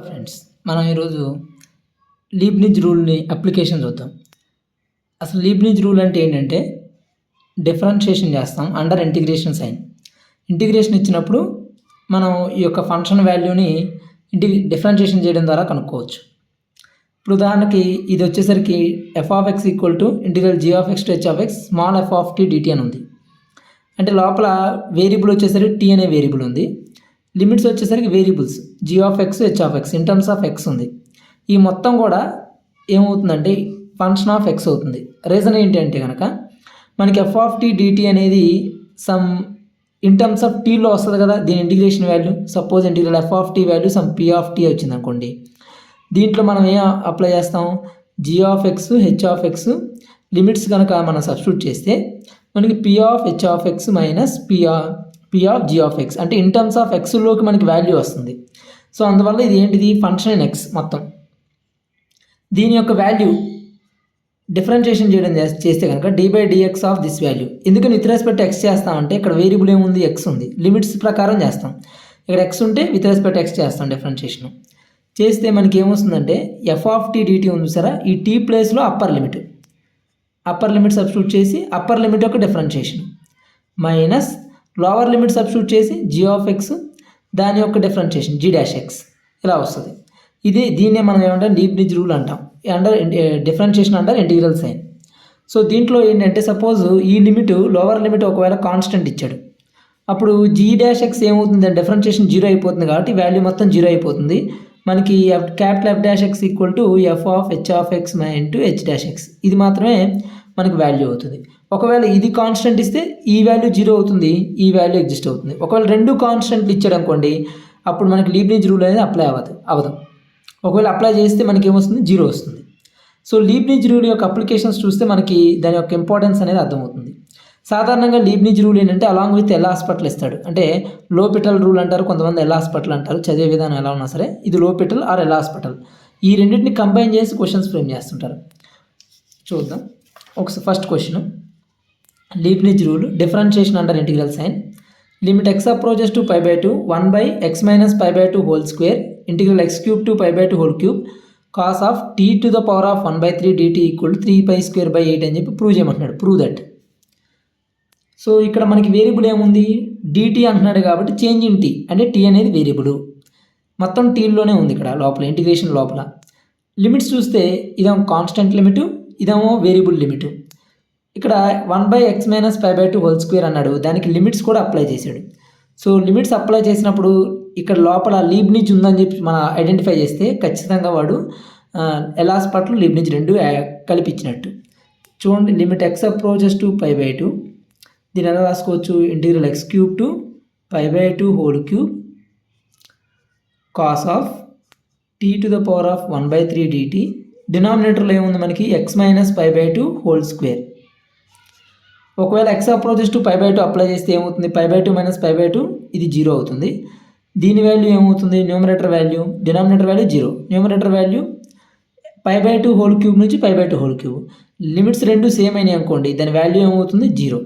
Friends, మనం ఈరోజు Leibniz రూల్ని application చూద్దాం. అసలు లీబ్నిజ్ రూల్ అంటే ఏంటంటే డిఫరెన్షియేషన్ చేస్తాం అండర్ ఇంటిగ్రేషన్ సైన్. ఇంటిగ్రేషన్ ఇచ్చినప్పుడు మనం ఈ యొక్క ఫంక్షన్ వాల్యూని డిఫరెన్షియేషన్ చేయడం ద్వారా కనుక్కోవచ్చు. ఇప్పుడు ఉదాహరణకి ఇది వచ్చేసరికి f(x) integral g(x)(h)(x) small f(t) dt అని ఉంది. అంటే లోపల వేరియబుల్ వచ్చేసరికి t అనే వేరియబుల్ ఉంది. లిమిట్స్ వచ్చేసరికి variables g(x), h(x) in terms of x ఉంది. ఈ మొత్తం కూడా ఏమవుతుందంటే ఫంక్షన్ ఆఫ్ x అవుతుంది. రీజన్ ఏంటంటే కనుక మనకి f(t) dt అనేది సమ్ ఇన్ టర్మ్స్ ఆఫ్ టీలో వస్తుంది కదా. దీని integration value suppose integral f(t) value some p(t) వచ్చింది అనుకోండి. దీంట్లో మనం ఏం అప్లై చేస్తాం, g(x), h(x) లిమిట్స్ కనుక మనం సబ్స్టిట్యూట్ చేస్తే మనకి p(h)(x) మైనస్ p(g)(x) అంటే ఇన్ టర్మ్స్ ఆఫ్ ఎక్స్లోకి మనకి వాల్యూ వస్తుంది. సో అందువల్ల ఇది ఏంటిది ఫంక్షన్ ఇన్ ఎక్స్ మొత్తం. దీని యొక్క వాల్యూ డిఫరెన్షియేషన్ చేయడం చేస్తే కనుక d/dx ఆఫ్ దిస్ వాల్యూ. ఎందుకని విత్ రెస్పెక్ట్ ఎక్స్ చేస్తామంటే ఇక్కడ వేరియబుల్ ఏముంది, ఎక్స్ ఉంది. లిమిట్స్ ప్రకారం చేస్తాం. ఇక్కడ ఎక్స్ ఉంటే విత్ రెస్పెక్ట్ ఎక్స్ చేస్తాం డిఫరెన్షియేషన్ చేస్తే మనకి ఏమొస్తుందంటే f(t) dt ఉంది సరే. ఈ t ప్లేస్లో అప్పర్ లిమిట్ సబ్స్టిట్యూట్ చేసి అప్పర్ లిమిట్ యొక్క differentiation minus lower limit substitute చేసి g(x) దాని యొక్క డిఫరెన్షియేషన్ g'(x) ఇలా వస్తుంది. దీన్నే మనం ఏమంటాం లీబ్నిజ్ రూల్ అంటాం, under differentiation under integral sign. So దీంట్లో ఏంటంటే సపోజ్ ఈ లిమిట్ లోవర్ లిమిట్ ఒకవేళ కాన్స్టెంట్ ఇచ్చాడు, అప్పుడు g'(x) ఏమవుతుంది, డిఫరెన్షియేషన్ 0 అయిపోతుంది కాబట్టి వాల్యూ మొత్తం 0 అయిపోతుంది. మనకి క్యాపిటల్ f'(x) f(h)(x) h'(x) ఇది మాత్రమే మనకి వాల్యూ అవుతుంది. ఒకవేళ ఇది కాన్స్టెంట్ ఇస్తే ఈ వాల్యూ 0 అవుతుంది, ఈ వాల్యూ ఎగ్జిస్ట్ అవుతుంది. ఒకవేళ రెండు కాన్స్టెంట్లు ఇచ్చాడు అనుకోండి, అప్పుడు మనకి లీబ్నిజ్ రూల్ అనేది అప్లై అవ్వదు. ఒకవేళ అప్లై చేస్తే మనకి ఏమొస్తుంది, 0 వస్తుంది. సో లీబ్నిజ్ రూల్ యొక్క అప్లికేషన్స్ చూస్తే మనకి దాని యొక్క ఇంపార్టెన్స్ అనేది అర్థమవుతుంది. సాధారణంగా లీబ్నిజ్ రూల్ ఏంటంటే అలాంగ్ విత్ ఎల్ హాస్పిటల్ ఇస్తాడు. అంటే లోపిటల్ రూల్ అంటారు, కొంతమంది ఎల్ హాస్పిటల్ అంటారు. చదివే విధానం ఎలా ఉన్నా సరే ఇది లోపిటల్ ఆర్ ఎల్ హాస్పిటల్. ఈ రెండింటిని కంబైన్ చేసి క్వశ్చన్స్ ఫ్రేమ్ చేస్తుంటారు. చూద్దాం ఒకసారి. First question, Leibniz rule differentiation under integral sign. Limit x approaches to π/2 1/x - π/2 whole square integral x³ to π/2 cos of t to the power of 1/3 dt = 3π² అని చెప్పి prove చేయమంటున్నాడు. Prove that. So ఇక్కడ మనకి variable ఏముంది, dt అంటున్నాడు కాబట్టి change in t అంటే t అనేది వేరియబుల్ మొత్తం టీలోనే ఉంది. ఇక్కడ లోపల ఇంటిగ్రేషన్ లోపల లిమిట్స్ చూస్తే ఇదేమో కాన్స్టెంట్ లిమిట్, ఇదేమో వేరియబుల్ లిమిట్. ఇక్కడ 1/x - π/2 అన్నాడు, దానికి లిమిట్స్ కూడా అప్లై చేశాడు. సో లిమిట్స్ అప్లై చేసినప్పుడు ఇక్కడ లోపల లీబ్నిజ్ ఉందని చెప్పి మనం ఐడెంటిఫై చేస్తే ఖచ్చితంగా వాడు ఎల్ హాస్పిటల్ లీబ్నిజ్ రెండు కలిపించినట్టు. చూడండి, లిమిట్ x approaches to π/2 దీని ఎలా రాసుకోవచ్చు, integral x³ to π/2 cos of t to the power of 1/3 dt. డినామినేటర్లో ఏముంది మనకి x - π/2 ఒకవేళ x approaches to π/2 అప్లై చేస్తే ఏమవుతుంది, π/2 - π/2 ఇది 0 అవుతుంది. దీని వాల్యూ ఏమవుతుంది, numerator value denominator value 0, numerator value π/2 నుంచి π/2 లిమిట్స్ రెండు సేమ్ అయినాయి అనుకోండి, దాని వాల్యూ ఏమవుతుంది 0.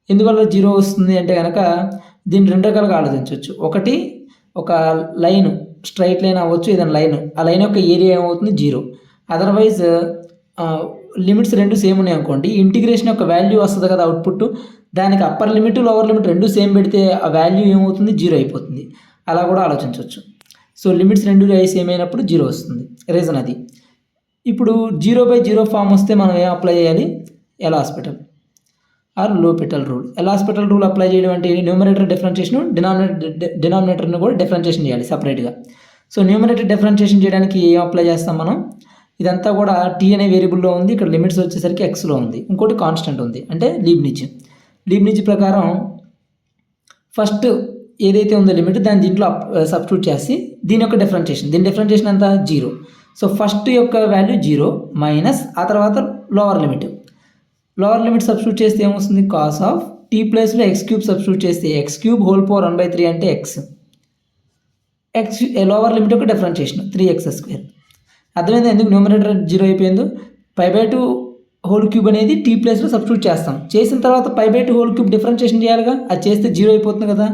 ఎందువల్ల 0 వస్తుంది అంటే కనుక దీన్ని రెండు రకాలుగా ఆలోచించవచ్చు. ఒకటి, ఒక లైన్ స్ట్రైట్ లైన్ అవ్వచ్చు, ఏదైనా లైన్, ఆ లైన్ యొక్క ఏరియా ఏమవుతుంది 0. అదర్వైజ్ లిమిట్స్ రెండు సేమ్ ఉన్నాయి అనుకోండి, ఇంటిగ్రేషన్ యొక్క వాల్యూ వస్తుంది కదా అవుట్పుట్, దానికి అప్పర్ లిమిట్ లోవర్ లిమిట్ రెండు సేమ్ పెడితే ఆ వాల్యూ ఏమవుతుంది 0 అయిపోతుంది. అలా కూడా ఆలోచించవచ్చు. సో లిమిట్స్ రెండు సేమ్ అయినప్పుడు 0 వస్తుంది. రీజన్ అది. ఇప్పుడు 0/0 ఫామ్ వస్తే మనం ఏం అప్లై చేయాలి, L hospital or L'Hopital rule. L hospital rule apply చేయడం అంటే న్యూమరేటర్ డిఫరెన్షియేషన్, డినామినేటర్ని కూడా డిఫరెన్షియేషన్ చేయాలి సపరేట్గా. సో న్యూమరేటర్ డిఫరెన్షియేషన్ చేయడానికి ఏం అప్లై చేస్తాం మనం, ఇదంతా కూడా t అనే వేరియబుల్లో ఉంది, ఇక్కడ లిమిట్స్ వచ్చేసరికి xలో ఉంది, ఇంకోటి కాన్స్టెంట్ ఉంది అంటే లీబ్నిజ్ ప్రకారం ఫస్ట్ ఏదైతే ఉందో లిమిట్ దాన్ని దీంట్లో సబ్స్టిట్యూట్ చేసి దీని యొక్క డిఫరెన్షియేషన్ ఎంత 0. సో ఫస్ట్ యొక్క వాల్యూ 0 మైనస్ ఆ తర్వాత లోవర్ లిమిట్ సబ్స్టిట్యూట్ చేస్తే ఏమొస్తుంది, కాస్ ఆఫ్ t ప్లేస్లో x³ సబ్స్టిట్యూట్ చేస్తే x³ హోల్ పవర్ 1/3 అంటే x లోవర్ లిమిట్ యొక్క డిఫరెన్షియేషన్ 3x². అర్థమైంది ఎందుకు న్యూమరేటర్ 0 అయిపోయిందో. π/2 అనేది t ప్లేస్లో సబ్స్టిట్యూట్ చేస్తాం, చేసిన తర్వాత π/2 డిఫరెన్షియేషన్ చేయాలిగా, అది చేస్తే 0 అయిపోతుంది కదా.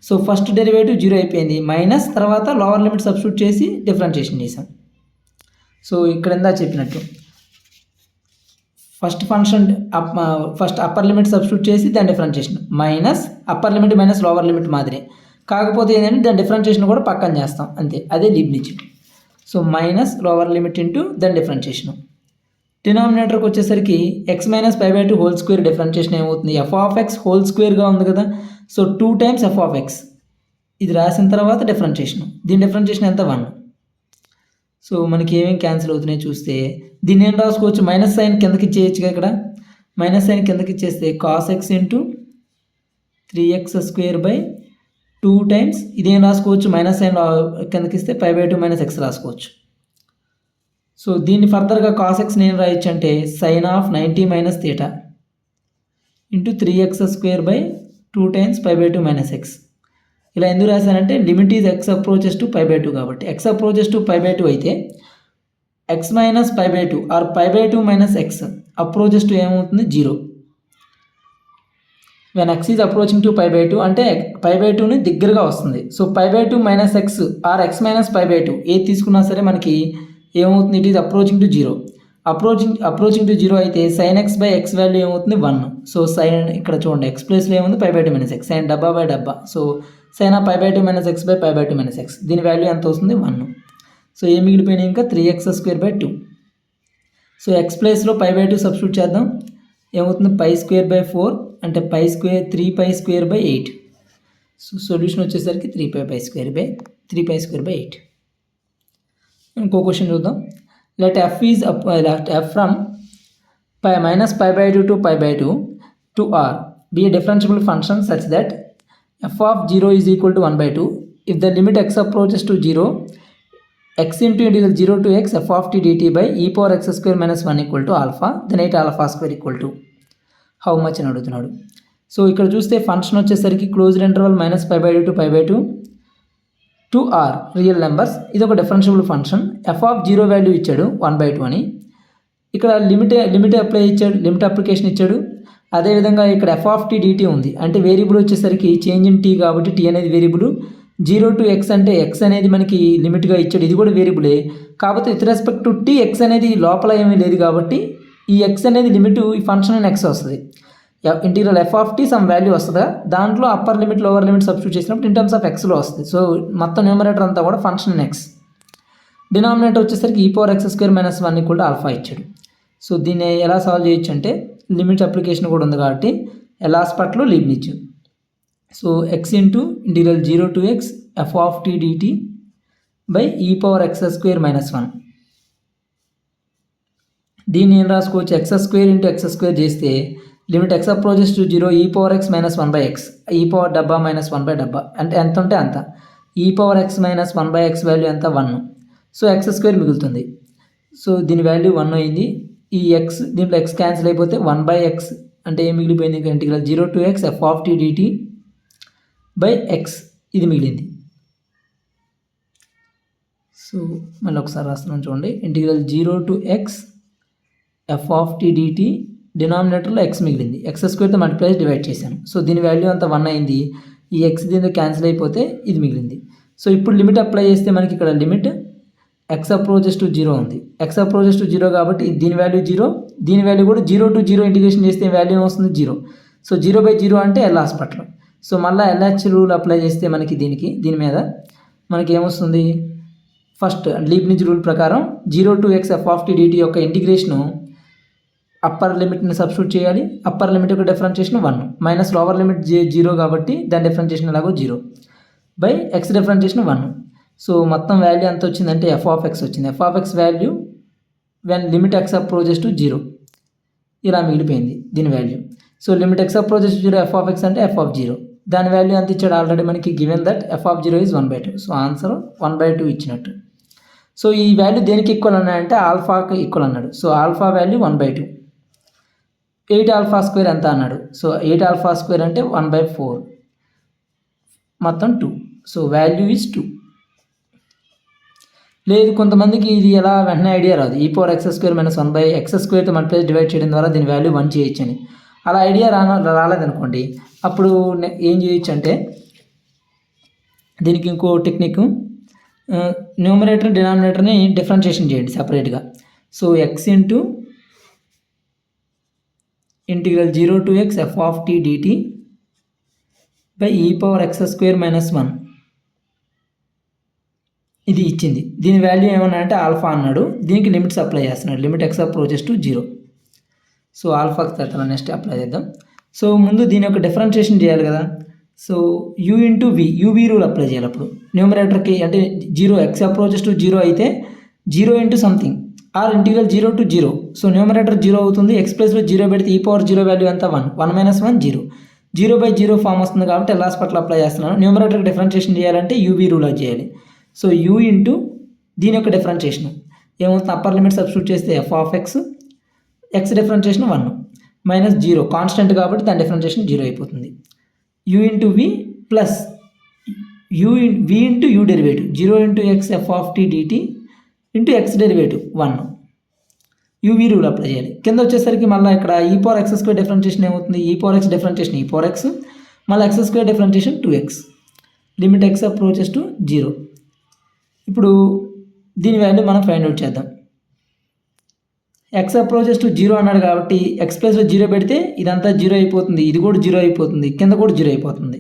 సో ఫస్ట్ డెరివేటివ్ 0 అయిపోయింది, మైనస్ తర్వాత లోవర్ లిమిట్ సబ్స్టిట్యూట్ చేసి డిఫరెన్షియేషన్ చేసాం. సో ఇక్కడ ఇందా చెప్పినట్టు first function first upper limit substitute చేసి దాని differentiation minus upper limit minus lower limit మాదిరే, కాకపోతే ఏంటంటే దాని డిఫరెన్షియేషన్ కూడా పక్కన చేస్తాం అంతే, అదే Leibniz. So minus lower limit into దాని డిఫరెన్షియేషన్. డినామినేటర్కి వచ్చేసరికి x minus pi by 2 whole square differentiation ఏమవుతుంది, ఎఫ్ ఆఫ్ ఎక్స్ హోల్ స్క్వేర్గా ఉంది కదా, so 2 times f of x ఇది రాసిన తర్వాత డిఫరెన్షియేషన్, దీని డిఫరెన్షియేషన్ ఎంత 1. సో మనకి ఏమేమి క్యాన్సిల్ అవుతున్నాయి చూస్తే దీన్ని ఏం రాసుకోవచ్చు, మైనస్ సైన్ కిందకి ఇచ్చేయచ్చుగా, ఇక్కడ మైనస్ సైన్ కిందకి ఇచ్చేస్తే cos x into 3x square by 2 times ఇదేం రాసుకోవచ్చు, మైనస్ సైన్ కిందకి ఇస్తే పై బై 2 మైనస్ ఎక్స్ రాసుకోవచ్చు. సో దీన్ని ఫర్దర్గా కాస్ ఎక్స్ నేను రాయొచ్చు అంటే sine of 90 minus theta into 3x square by 2 times pi by 2 minus x. ఇలా ఎందుకు రాశానంటే limit is x approaches to pi by 2 కాబట్టి, x approaches to pi by 2 అయితే x minus pi by 2 or pi by 2 minus x approaches to ఏమవుతుంది 0. When x is approaching to pi by 2 అంటే pi by 2ని దగ్గరగా వస్తుంది. So pi by 2 minus x or x minus pi by 2 ఏది తీసుకున్నా సరే మనకి ఏమవుతుంది, it is approaching to 0. Approaching to 0 అయితే sine x by x value ఏమవుతుంది 1. సో సైన్ ఇక్కడ చూడండి ఎక్స్ ప్లేస్లో ఏముంది pi by 2 minus X, sine డబ్బా బై డబ్బా, so sine of pi by 2 minus x by pi by 2 minus x, దీని value ఎంత వస్తుంది 1. సో ఏం మిగిలిపోయినాయి ఇంకా 3x square by 2. So X ప్లేస్లో పై బై 2 సబ్స్టిట్యూట్ చేద్దాం, ఏమవుతుంది పై స్క్వేర్ బై 4 అంటే pi square 3π square by 8. So solution వచ్చేసరికి 3π స్క్వేర్ బై 8. ఇంకో క్వశ్చన్ చూద్దాం. Let f is f from minus pi by 2 to pi by 2 to R be a differentiable function such that f of 0 is equal to 1/2 if the limit x approaches to 0 x into integral 0 to x f of t dt by e power x square minus 1 equal to alpha, then 8 alpha square equal to how much అని అడుగుతున్నాడు. So ఇక్కడ చూస్తే function వచ్చేసరికి closed interval minus pi by 2 to pi by 2 to or real numbers, ఇది ఒక differentiable function. F of 0 value ఇచ్చాడు 1/2 అని, ఇక్కడ లిమిట్ అప్లై ఇచ్చాడు, లిమిట్ అప్లికేషన్ ఇచ్చాడు. అదేవిధంగా ఇక్కడ ఎఫ్ ఆఫ్ టీ డిటీ ఉంది, అంటే వేరియబుల్ వచ్చేసరికి చేంజ్ ఇన్ టీ కాబట్టి టీ అనేది వేరియబుల్. 0 to x అంటే x అనేది మనకి లిమిట్గా ఇచ్చాడు, ఇది కూడా వేరియబులే, కాకపోతే with respect to t x అనేది లోపల ఏమీ లేదు కాబట్టి ఈ x అనేది లిమిట్ ఈ ఫంక్షన్ అని x వస్తుంది. Integral f of t some value వస్తుందా, దాంట్లో upper limit lower limit substitute చేసినప్పుడు ఇన్ టర్మ్స్ ఆఫ్ ఎక్స్లో వస్తుంది. సో మొత్తం న్యూమరేటర్ అంతా కూడా ఫంక్షన్ ఇన్ ఎక్స్. డినామినేటర్ వచ్చేసరికి ఈ power x square minus 1 equal to alpha ఇచ్చాడు. సో దీన్ని ఎలా సాల్వ్ చేయొచ్చు అంటే లిమిట్ అప్లికేషన్ కూడా ఉంది కాబట్టి లాస్ట్ పార్ట్లో Leibniz. So x into integral 0 to x f of t dt by e power x square minus 1. దీన్ని ఏం రాసుకోవచ్చు, x square into x square చేస్తే limit x approaches to 0 e power X minus 1/x ఈ power డబ్బా minus 1/డబ్బా అంటే ఎంత ఉంటే అంత, ఈ power X minus 1/x value ఎంత 1. సో ఎక్స్ స్క్వేర్ మిగులుతుంది. సో దీని వాల్యూ 1 అయింది. ఈ ఎక్స్ దీంట్లో ఎక్స్ క్యాన్సిల్ అయిపోతే 1/x అంటే ఏం మిగిలిపోయింది, ఇంకా integral 0 to x f of t dt by x ఇది మిగిలింది. సో మళ్ళీ ఒకసారి రాస్తున్నాను చూడండి, integral 0 to x f of t dt డినామినేటర్లో ఎక్స్ మిగిలింది, ఎక్స్ స్క్వేర్తో మల్టిప్లై డివైడ్ చేశాను. సో దీని వాల్యూ అంతా 1 అయింది. ఈ ఎక్స్ దీంతో క్యాన్సిల్ అయిపోతే ఇది మిగిలింది. సో ఇప్పుడు లిమిట్ అప్లై చేస్తే మనకి ఇక్కడ లిమిట్ ఎక్స్ అప్రోచెస్ టు 0 ఉంది, ఎక్స్ అప్రోచెస్ టు 0 కాబట్టి దీని వాల్యూ 0, దీని వాల్యూ కూడా 0 to 0 ఇంటిగ్రేషన్ చేస్తే వాల్యూ వస్తుంది 0. సో 0/0 అంటే ఎల్ హాస్పిటల్. సో మళ్ళీ ఎల్హెచ్ రూల్ అప్లై చేస్తే మనకి దీని మీద మనకి ఏమొస్తుంది, ఫస్ట్ లీబ్నిజ్ రూల్ ప్రకారం 0 to x f of t dt యొక్క ఇంటిగ్రేషను అప్పర్ లిమిట్ని సబ్స్టిట్యూట్ చేయాలి, అప్పర్ లిమిట్ యొక్క డిఫరెన్షియేషన్ 1 మైనస్ లోవర్ లిమిట్ 0 కాబట్టి దాని డిఫరెన్షియేషన్ ఎలాగో 0 బై ఎక్స్ డిఫరెన్షియేషన్ 1. సో మొత్తం వాల్యూ ఎంత వచ్చిందంటే ఎఫ్ ఆఫ్ ఎక్స్ వచ్చింది. F of x value when limit x approaches to 0 ఇలా మిగిలిపోయింది దీని వాల్యూ. So limit x approaches to 0 f of x అంటే ఎఫ్ ఆఫ్ 0, దాని వాల్యూ ఎంత ఇచ్చాడు ఆల్రెడీ మనకి given that f of 0 is 1/2. So answer 1/2 ఇచ్చినట్టు. సో ఈ వాల్యూ దేనికి ఈక్వల్ అన్నాడంటే ఆల్ఫాకి ఈక్వల్ అన్నాడు. So alpha value 1/2. 8 alpha square ఎంత అన్నాడు. సో 8 ఆల్ఫా స్క్వేర్ అంటే 1/4 మొత్తం 2. So value is 2. లేదు కొంతమందికి ఇది ఎలా వెంటనే ఐడియా రాదు, ఈ power x square minus 1/x స్క్వేర్తో మల్టిప్లై డివైడ్ చేయడం ద్వారా దీని వాల్యూ 1 చేయొచ్చు అని. అలా ఐడియా రాలేదనుకోండి, అప్పుడు ఏం చేయొచ్చు అంటే దీనికి ఇంకో టెక్నిక్, న్యూమరేటర్ డినామినేటర్ని డిఫరెన్షియేషన్ చేయండి సపరేట్గా. So x into integral 0 to x f of t dt by e power x square minus 1 ఇది ఇచ్చింది. దీని వాల్యూ ఏమన్నా అంటే ఆల్ఫా అన్నాడు. దీనికి లిమిట్స్ అప్లై చేస్తున్నాడు, limit x approaches to 0. So ఆల్ఫాకి తర్వాత నెక్స్ట్ అప్లై చేద్దాం. సో ముందు దీని యొక్క డిఫరెన్షియేషన్ చేయాలి కదా. So u into v, uv rule apply చేయాలి. అప్పుడు న్యూమరేటర్కి అంటే 0 x అప్రోచెస్ టు 0 అయితే 0 into something or integral 0 to 0. So numerator 0 అవుతుంది, ఎక్స్ ప్లేస్లో 0 పెడితే ఈ పవర్ 0 వాల్యూ ఎంత 1, 1 మైనస్ 1 0, 0/0 ఫామ్ వస్తుంది కాబట్టి లాస్ పట్ల అప్లై చేస్తున్నాను. న్యూమరేటర్కి డిఫరెన్షియేషన్ చేయాలంటే యూవీ రూల్ చేయాలి. సో u ఇంటూ దీని యొక్క డిఫరెన్షియేషన్ ఏమవుతుంది, అప్పర్ లిమిట్ సబ్స్టిట్యూట్ చేస్తే f of x differentiation 1 minus 0 constant కాబట్టి దాని డిఫరెన్షియేషన్ 0 అయిపోతుంది. u into v plus v into u derivative 0 into x f of t dt into x derivative 1 UV rule apply చేయాలి. కింద వచ్చేసరికి మళ్ళీ ఇక్కడ ఈ పవర్ ఎక్స్ స్క్వేర్ డిఫరెన్షియేషన్ ఏమవుతుంది, ఈ పవర్ ఎక్స్ డిఫరెన్షియేషన్ ఈ పవర్ ఎక్స్, మళ్ళీ x square differentiation 2x, limit x approaches to 0. ఇప్పుడు దీని వాల్యూ మనం ఫైండ్ అవుట్ చేద్దాం. x అప్రోచెస్ టు 0 అన్నాడు కాబట్టి ఎక్స్ ప్లేస్లో 0 పెడితే ఇదంతా 0 అయిపోతుంది, ఇది కూడా 0 అయిపోతుంది, కింద కూడా 0 అయిపోతుంది.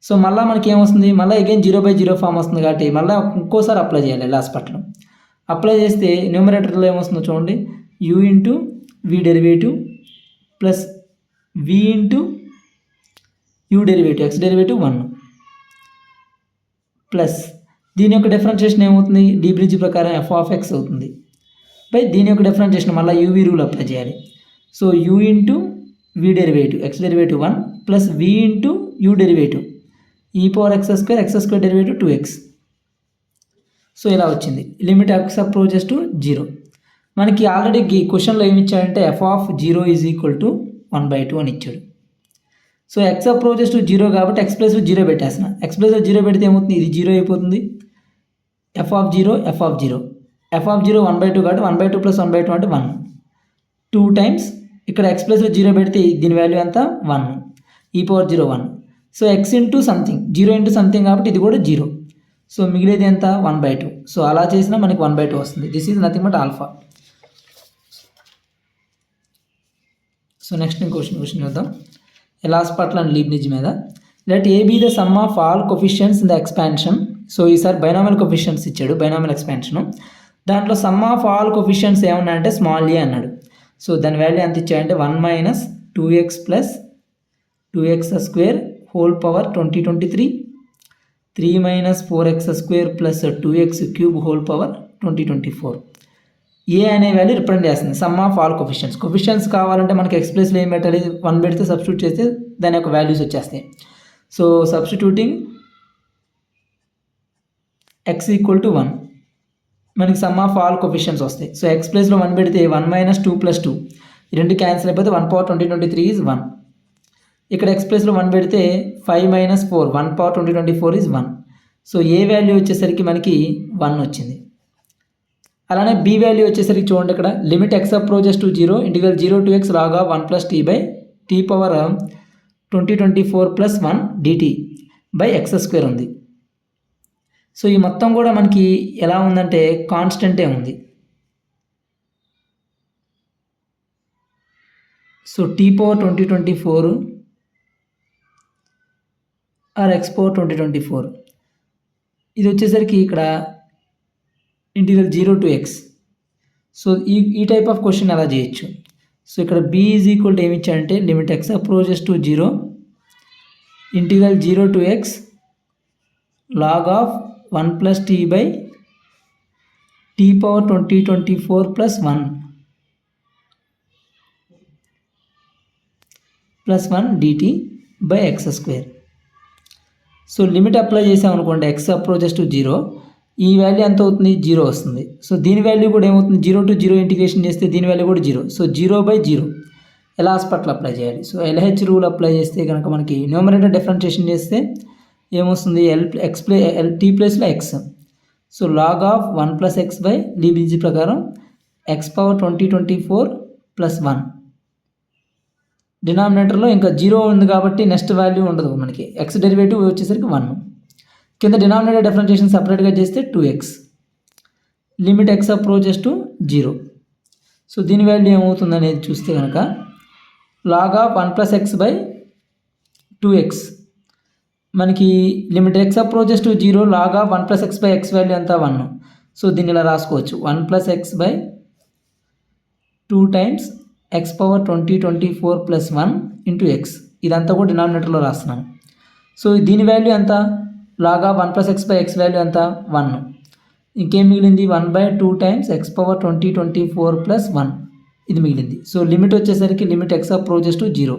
సో మళ్ళీ మనకి ఏమొస్తుంది, మళ్ళీ అగైన్ 0/0 ఫామ్ వస్తుంది కాబట్టి మళ్ళీ ఇంకోసారి అప్లై చేయాలి లాస్ట్ పట్ల. అప్లై చేస్తే న్యూమరేటర్లో ఏమొస్తుందో చూడండి, u into v derivative plus v into u derivative x derivative 1 plus దీని యొక్క డిఫరెన్షియేషన్ ఏమవుతుంది, డీ బ్రిడ్జ్ ప్రకారం f ఆఫ్ x అవుతుంది బై దీని యొక్క డిఫరెన్షియేషన్ మళ్ళీ యూవీ రూల్ అప్లై చేయాలి. So u into v derivative x derivative 1 plus v into u derivative ఈ power x square derivative 2x. So ఇలా వచ్చింది, లిమిట్ x అప్రోచెస్ టు 0. మనకి ఆల్రెడీ క్వశ్చన్లో ఏమి ఇచ్చాడంటే f of 0 is equal to 1/2 అని ఇచ్చాడు. సో x అప్రోచెస్ టు 0 కాబట్టి ఎక్స్ ప్లేస్లో 0 పెట్టేస్తున్నా, ఎక్స్ ప్లేస్లో 0 పెడితే ఏమవుతుంది, ఇది 0 అయిపోతుంది, f ఆఫ్ 0 1/2 కాబట్టి 1/2 ప్లస్ 1/2 అంటే 1, 2 టైమ్స్ ఇక్కడ ఎక్స్ ప్లేస్లో 0 పెడితే దీని వాల్యూ ఎంత 1, ఈ power 0 1. So x into something 0 into something కాబట్టి ఇది కూడా 0. సో మిగిలేది ఎంత 1/2. సో అలా చేసినా మనకి 1/2 వస్తుంది. This is nothing but alpha. So next question చూద్దాం. లాస్ట్ పార్ట్లో లీబ్నిజ్ మీద. Let A B the sum of all coefficients in the expansion. So ఈసారి బైనామియల్ కొఫిషియన్స్ ఇచ్చాడు, బైనామియల్ ఎక్స్పాన్షన్. దాంట్లో సమ్ ఆఫ్ ఆల్ కొఫిషియన్స్ ఏమన్నా అంటే స్మాల్ ఏ అన్నాడు. So దాని వాల్యూ ఎంత ఇచ్చాడంటే 1 minus 2x plus 2x square whole power 2023, 3 minus 4x square plus 2x cube whole power 2024. ఏ అనే వాల్యూ రిప్రజెంట్ చేస్తుంది సమ్ ఆఫ్ ఆల్ కొఫిషియన్స్ కావాలంటే మనకి ఎక్స్ ప్లేస్లో ఏం పెట్టాలి, 1 పెడితే సబ్స్టిట్యూట్ చేస్తే దాని యొక్క వాల్యూస్ వచ్చేస్తాయి. So substituting x equal to 1 మనకి సమ్ ఆఫ్ ఆల్ కొఫిషియన్స్ వస్తాయి. సో ఎక్స్ ప్లేస్లో 1 పెడితే 1 మైనస్ 2 ప్లస్ 2 ఈ రెండు క్యాన్సిల్ అయిపోతే 1 పవర్ 2023 ఈజ్ 1. ఇక్కడ ఎక్స్ ప్లేస్లో 1 పెడితే 5 minus 4 1 power 2024 is 1. So A value వచ్చేసరికి మనకి 1 వచ్చింది. అలానే బి వాల్యూ వచ్చేసరికి చూడండి, ఇక్కడ limit x approaches to 0 integral 0 to x log of 1 plus t by t power 2024 plus 1 dt by x square ఉంది. సో ఈ మొత్తం కూడా మనకి ఎలా ఉందంటే కాన్స్టెంటే ఉంది. So t power 2024 or x power 2024 ఇది వచ్చేసరికి ఇక్కడ ఇంటిగ్రల్ 0 to x. సో ఈ టైప్ ఆఫ్ క్వశ్చన్ ఎలా చేయొచ్చు. సో ఇక్కడ b ఈజ్ ఈక్వల్ టు ఏమి ఇచ్చాడంటే limit x approaches to 0 integral 0 to x log of 1 plus t by t power 2024 plus 1 plus 1 dt by x square. So limit apply చేసామనుకోండి x approaches to 0, ఈ value ఎంత అవుతుంది 0 వస్తుంది. So దీని value కూడా ఏమవుతుంది 0 to 0 ఇంటిగ్రేషన్ చేస్తే దీని వాల్యూ కూడా 0. సో 0/0 ఎలాస్ పట్ల అప్లై చేయాలి. సో LH రూల్ అప్లై చేస్తే కనుక మనకి న్యూమరేటర్ డిఫరెన్షియేషన్ చేస్తే ఏమొస్తుంది t ప్లేస్లో x. So log of 1 plus x by Leibniz ప్రకారం x పవర్ 2024 ప్లస్ 1. డినామినేటర్లో ఇంకా 0 ఉంది కాబట్టి నెక్స్ట్ వాల్యూ ఉండదు మనకి, x డెరివేటివ్ వచ్చేసరికి 1. కింద డినామినేటర్ డిఫరెన్షియేషన్ సపరేట్గా చేస్తే 2x. Limit x approaches to 0. So దీని వాల్యూ ఏమవుతుంది అనేది చూస్తే కనుక log of 1 plus x by 2x. మనకి limit x approaches to 0 log of 1 plus x by x value అంతా 1. సో దీన్ని ఇలా రాసుకోవచ్చు 1 plus x by 2 times x power 24 plus 1 into x. ఇదంతా కూడా డినామినేటర్లో రాస్తున్నాను. సో దీని వాల్యూ ఎంత log of 1 plus x by x value ఎంత 1. ఇంకేం మిగిలింది 1 by 2 times x power 24 plus 1 ఇది మిగిలింది. సో లిమిట్ వచ్చేసరికి limit x approaches to 0.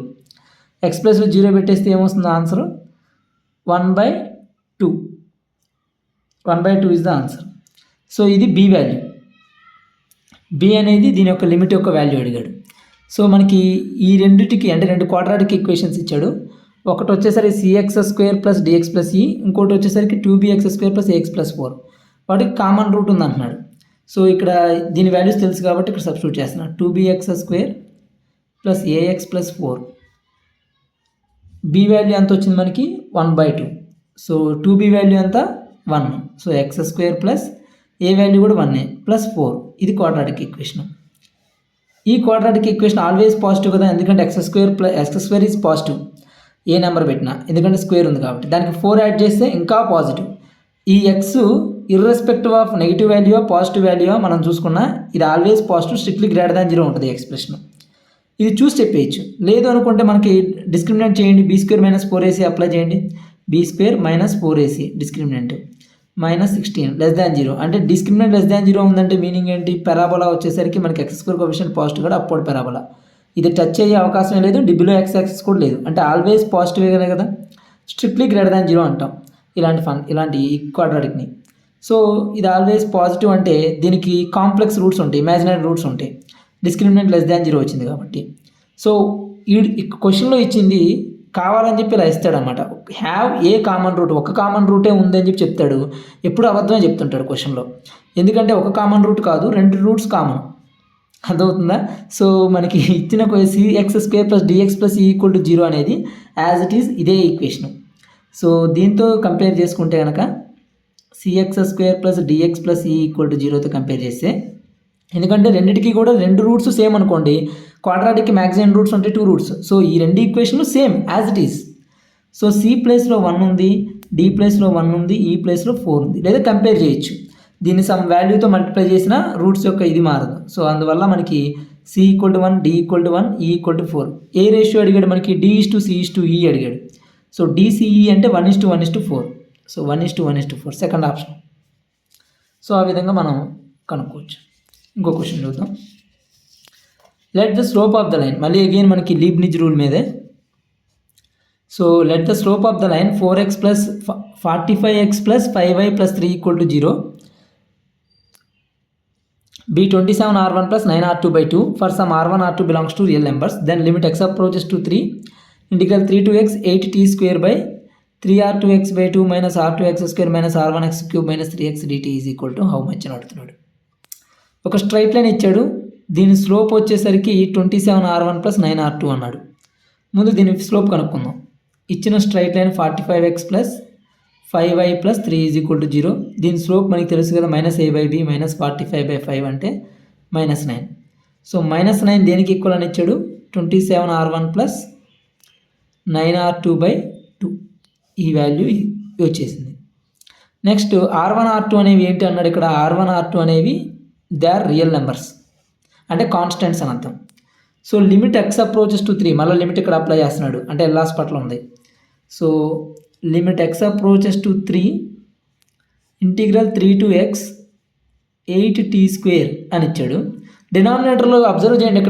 x ప్లస్లో 0 పెట్టేస్తే ఏమొస్తుంది answer 1 by 2. 1 by 2 is the answer. So ఇది b వాల్యూ. b అనేది దీని యొక్క లిమిట్ యొక్క వాల్యూ అడిగాడు. సో మనకి ఈ రెండిటికి అంటే రెండు క్వాడ్రాటిక్ ఈక్వేషన్స్ ఇచ్చాడు. ఒకటి వచ్చేసరికి cx² ప్లస్ dx ప్లస్ ఈ, ఇంకోటి వచ్చేసరికి 2bx² ప్లస్ ax ప్లస్ 4. వాటికి కామన్ రూట్ ఉంది అంటున్నాడు. సో ఇక్కడ దీని వాల్యూస్ తెలుసు కాబట్టి ఇక్కడ సబ్స్టిట్యూట్ చేస్తున్నాను 2bx² plus ax plus 4. b value ఎంత వచ్చింది మనకి 1/2. సో 2b వాల్యూ ఎంత 1. So x² plus a value కూడా 1 ప్లస్ 4. ఇది క్వాడ్రాటిక్ ఈక్వేషన్. ఈ క్వాడ్రాటిక్ ఈక్వేషన్ ఆల్వేస్ పాజిటివ్ కదా, ఎందుకంటే x² is positive A number పెట్టినా, ఎందుకంటే స్క్వేర్ ఉంది కాబట్టి. దానికి 4 యాడ్ చేస్తే ఇంకా పాజిటివ్. ఈ x irrespective of negative value positive value మనం చూసుకున్నా ఇది always positive, strictly greater than 0 ఉంటుంది ఎక్స్ప్రెషన్. ఇది చూసి చెప్పేయచ్చు. లేదు అనుకుంటే మనకి డిస్క్రిమినెంట్ చేయండి, b² మైనస్ 4ac అప్లై చేయండి. b² minus 4ac discriminant minus 16 less than 0. అంటే డిస్క్రిమినెంట్ లెస్ దాన్ 0 ఉందంటే మీనింగ్ ఏంటి, పెరాబోలా వచ్చేసరికి మనకి x² కోఎఫిషియంట్ పాజిటివ్ కూడా అప్వర్డ్ పెరాబోలా. ఇది టచ్ అయ్యే అవకాశం లేదు, బిలో x యాక్సిస్ కూడా లేదు, అంటే ఆల్వేస్ పాజిటివ్ కదా, స్ట్రిక్ట్లీ గ్రేటర్ దాన్ 0 అంటాం ఇలాంటి క్వాడ్రాటిక్ని. సో ఇది ఆల్వేస్ పాజిటివ్ అంటే దీనికి కాంప్లెక్స్ రూట్స్ ఉంటాయి, ఇమాజినరీ రూట్స్ ఉంటాయి. డిస్క్రిమినెంట్ లెస్ దాన్ 0 వచ్చింది కాబట్టి. సో ఈ క్వశ్చన్లో ఇచ్చింది కావాలని చెప్పి ఇలా ఇస్తాడనమాట. హ్యావ్ ఏ కామన్ రూట్, ఒక కామన్ రూటే ఉందని చెప్పి చెప్తాడు. ఎప్పుడు అబద్ధమే చెప్తుంటాడు క్వశ్చన్లో, ఎందుకంటే ఒక కామన్ రూట్ కాదు 2 రూట్స్ కామన్. అర్థమవుతుందా? సో మనకి ఇచ్చిన cx² ప్లస్ dx ప్లస్ ఈ ఈక్వల్ టు 0 అనేది యాజ్ ఇట్ ఈజ్ ఇదే ఈక్వేషన్. సో దీంతో కంపేర్ చేసుకుంటే కనుక cx² ప్లస్ dx ప్లస్ ఈ ఈక్వల్ టు 0తో కంపేర్ చేస్తే, ఎందుకంటే రెండింటికి కూడా 2 రూట్స్ సేమ్ అనుకోండి, క్వాడ్రాటిక్కి మ్యాక్సిమం రూట్స్ ఉంటాయి 2 రూట్స్. సో ఈ 2 ఈక్వేషన్లు same as it is. So c ప్లేస్లో 1 ఉంది, d ప్లేస్లో 1 ఉంది, ఈ ప్లేస్లో 4 ఉంది, లేదా కంపేర్ చేయొచ్చు. దీన్ని సమ్ వాల్యూతో మల్టిప్లై చేసిన రూట్స్ యొక్క ఇది మారదు. సో అందువల్ల మనకి c equal to 1, d equal to 1, e equal to 4. A ratio అడిగాడు మనకి, d:c:e అడిగాడు. సో dce అంటే 1:1:4. So 1:1:4 second option. సో ఆ విధంగా మనం కనుక్కోవచ్చు. ఇంకో క్వశ్చన్ చూద్దాం. Let the slope of the line, మళ్ళీ అగైన్ మనకి లీబ్నిజ్ రూల్ మీదే. So let the slope of the line 4x plus 45x plus 5y plus 3 equal to 0 be 27r1 plus 9r2/2 for some r1 r2 belongs to real numbers, then limit x approaches to 3 integral 3 to x 8t² by 3r2x/2 minus r2x² minus r1x³ minus 3x dt is equal to how much అని అడుగుతున్నాడు. ఒక straight line ఇచ్చాడు, దీని slope వచ్చేసరికి 27r1 plus 9r2 అన్నాడు. ముందు దీని slope కనుక్కుందాం. ఇచ్చిన straight line 45x plus 5y plus 3 is equal to 0. దీని స్లోప్ మనకి తెలుసు కదా, -a/b మైనస్ 45/5 అంటే -9. సో -9 దేనికి ఈక్వల్ అని ఇచ్చాడు, 27r1 ప్లస్ 9r2/2 ఈ వాల్యూ వచ్చేసింది. నెక్స్ట్ r1 r2 అనేవి ఏంటి అన్నాడు. ఇక్కడ r1 r2 అనేవి దే ఆర్ రియల్ నెంబర్స్, అంటే కాన్స్టెంట్స్ అని అర్థం. So limit x approaches to 3, మళ్ళీ లిమిట్ ఇక్కడ అప్లై చేస్తున్నాడు, అంటే ఎల్లాస్ పట్ల ఉంది. So limit x approaches to 3 integral 3 to x 8t² అని ఇచ్చాడు. డినామినేటర్లో అబ్జర్వ్ చేయండి,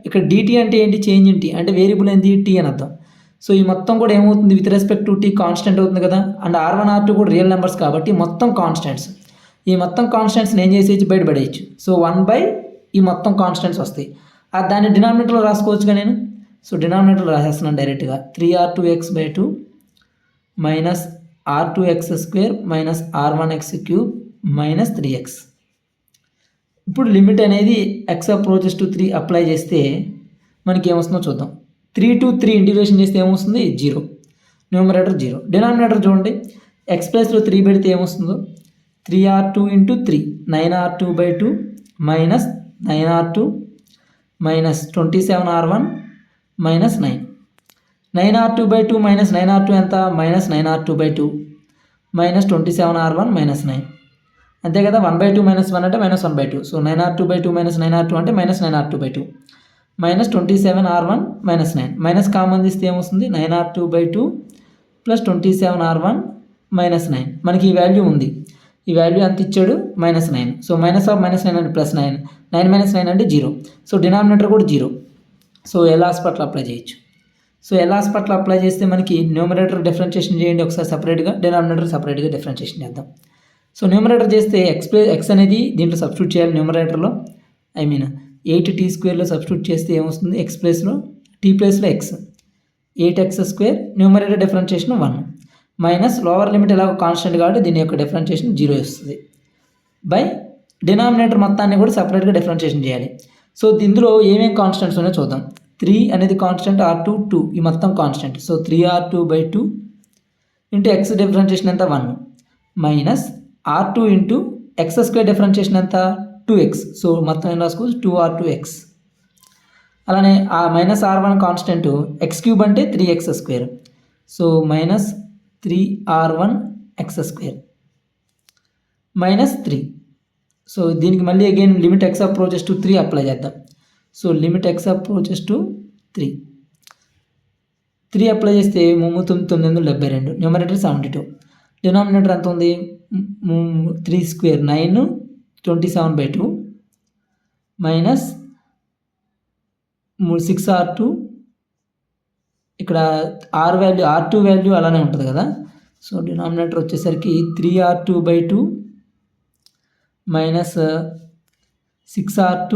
ఇక్కడ dt అంటే ఏంటి, చేంజ్ ఇన్ t, అంటే వేరియబుల్ ఏంటి t అని అర్థం. సో ఈ మొత్తం కూడా ఏమవుతుంది, with respect to t constant అవుతుంది కదా, అండ్ r1 r2 కూడా రియల్ నెంబర్స్ కాబట్టి మొత్తం కాన్స్టెంట్స్. ఈ మొత్తం కాన్స్టెంట్స్ని ఏం చేసేయచ్చు, బయటపడేయచ్చు. సో 1 ఈ మొత్తం కాన్స్టెంట్స్ వస్తాయి, దాన్ని డినామినేటర్లో రాసుకోవచ్చుగా నేను. సో డినామినేటర్లో రాసేస్తున్నాను డైరెక్ట్గా, 3r2x/2 minus r2x² minus r1x³ minus 3x. ఇప్పుడు లిమిట్ అనేది x అప్రోచెస్ టు 3 అప్లై చేస్తే మనకి ఏమొస్తుందో చూద్దాం. 3 to 3 ఇంటిగ్రేషన్ చేస్తే ఏమొస్తుంది, 0, న్యూమరేటర్ 0. డినామినేటర్ చూడండి, ఎక్స్ ప్లస్లో 3 పెడితే ఏమొస్తుందో 3r2 into 3 9r2/2 minus 9r2 minus 27r1 minus 9 9r2/2 minus 9r2 ఎంత minus 9r2/2 minus 27r1 minus 9 అంతే కదా 1/2 మైనస్ 1 అంటే minus 1/2 so 9r2/2 minus 9r2 అంటే minus 9r2/2 minus 27r1 minus 9 minus common తీస్తే ఏమొస్తుంది 9r2/2 ప్లస్ 27r1 మైనస్ 9 మనకి ఈ value ఉంది ఈ వాల్యూ ఎంత ఇచ్చాడు minus 9 so minus of minus 9 అంటే ప్లస్ 9 9 మైనస్ 9 అంటే 0 సో డినామినేటర్ కూడా 0 సో ఎల్హాస్పిటల్ అప్లై చేయొచ్చు సో ఎల్హాస్పిటల్ అప్లై చేస్తే మనకి న్యూమరేటర్ డిఫరెన్షియేషన్ చేయండి ఒకసారి సపరేట్గా డినామినేటర్ సపరేట్గా డిఫరెన్షియేషన్ చేద్దాం సో న్యూమరేటర్ చేస్తే ఎక్స్ అనేది దీంట్లో సబ్స్టిట్యూట్ చేయాలి న్యూమరేటర్లో ఐ మీన్ 8t² సబ్స్టిట్యూట్ చేస్తే ఏమొస్తుంది ఎక్స్ ప్లేస్లో టీ ప్లేస్లో X 8x² numerator differentiation 1 minus lower limit ఎలాగో కాన్స్టెంట్ కాబట్టి దీని యొక్క డిఫరెన్షియేషన్ 0 వస్తుంది బై డినామినేటర్ మొత్తాన్ని కూడా సపరేట్గా డిఫరెన్షియేషన్ చేయాలి సో ఇందులో ఏమేమి కాన్స్టెంట్స్ ఉన్నాయో చూద్దాం 3 అనేది కాన్స్టెంట్ r2 2 ఈ మొత్తం constant so 3r2/2 into x differentiation ఎంత 1 minus r2 into x² differentiation ఎంత 2x సో మొత్తం ఏం రాసుకోవచ్చు 2r2x అలానే ఆ మైనస్ r1 కాన్స్టెంట్ x³ అంటే 3x² so minus 3r1x² minus 3 so దీనికి మళ్ళీ again limit x approaches to 3 apply చేద్దాం so limit x approaches to 3 apply చేస్తే 972 న్యూమరేటర్ 72 డినామినేటర్ ఎంత ఉంది 3² 9 27/2 మైనస్ 6r2 ఇక్కడ r2 వాల్యూ అలానే ఉంటుంది కదా సో డినామినేటర్ వచ్చేసరికి 3r2/2 minus 6r2